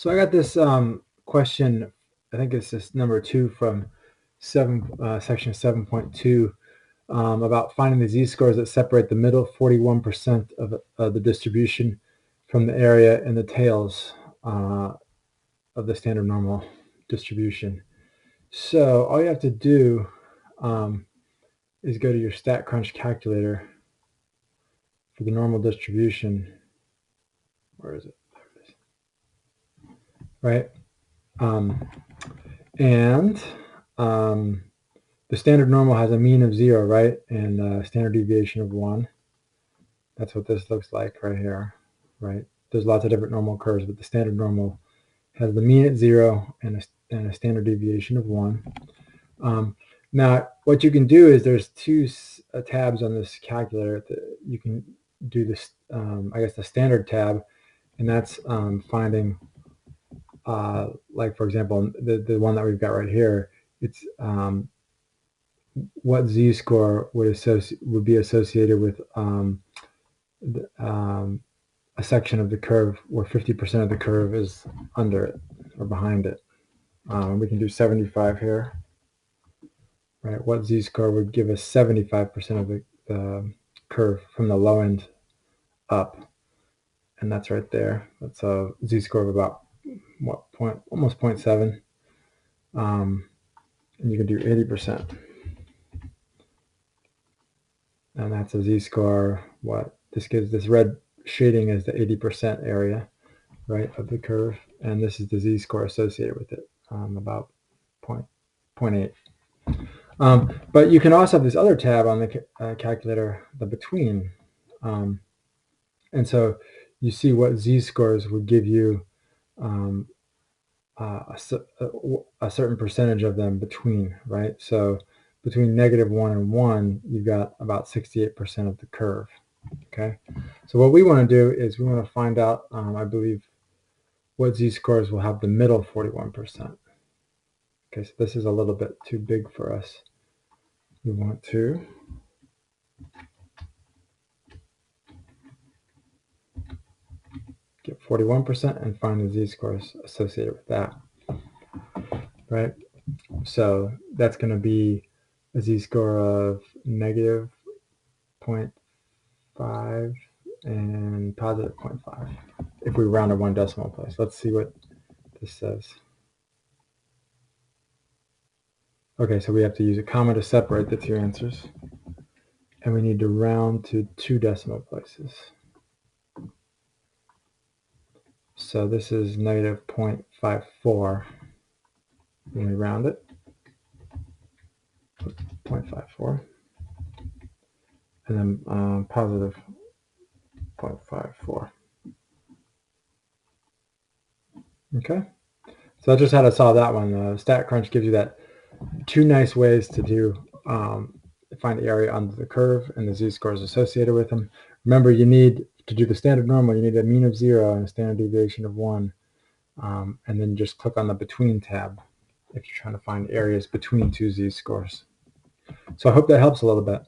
So I got this question, I think it's this number 2 from section 7.2 about finding the z-scores that separate the middle 41% of the distribution from the area and the tails of the standard normal distribution. So all you have to do is go to your StatCrunch calculator for the normal distribution. Where is it? There it is. Right? The standard normal has a mean of 0, right? And a standard deviation of 1. That's what this looks like right here, right? There's lots of different normal curves, but the standard normal has the mean at 0 and a standard deviation of 1. Now, what you can do is there's two tabs on this calculator. You can do this, I guess, the standard tab, and that's finding, like, for example, the one that we've got right here, it's what z-score would be associated with a section of the curve where 50% of the curve is under it or behind it. We can do 75 here, right? What z-score would give us 75% of the curve from the low end up, and that's right there. That's a z-score of about almost 0.7, and you can do 80%. And that's a z-score. What this gives, this red shading is the 80% area, right, of the curve, and this is the z-score associated with it, about 0.8. But you can also have this other tab on the calculator, the between, and so you see what z-scores would give you a certain percentage of them between, right? So between -1 and 1, you've got about 68% of the curve. Okay, so what we want to do is we want to find out, I believe, what z-scores will have the middle 41%. Okay, so this is a little bit too big for us. We want to get 41% and find the z-scores associated with that, right? So that's going to be a z-score of -0.5 and +0.5 if we round to 1 decimal place. Let's see what this says. Okay, so we have to use a comma to separate the two answers, and we need to round to 2 decimal places. So this is -0.54 when we round it, 0.54, and then +0.54. Okay, so that's just how to solve that one. StatCrunch gives you that 2 nice ways to do find the area under the curve and the z-scores associated with them. Remember, you need to do the standard normal, you need a mean of 0 and a standard deviation of 1, and then just click on the between tab if you're trying to find areas between 2 z-scores. So I hope that helps a little bit.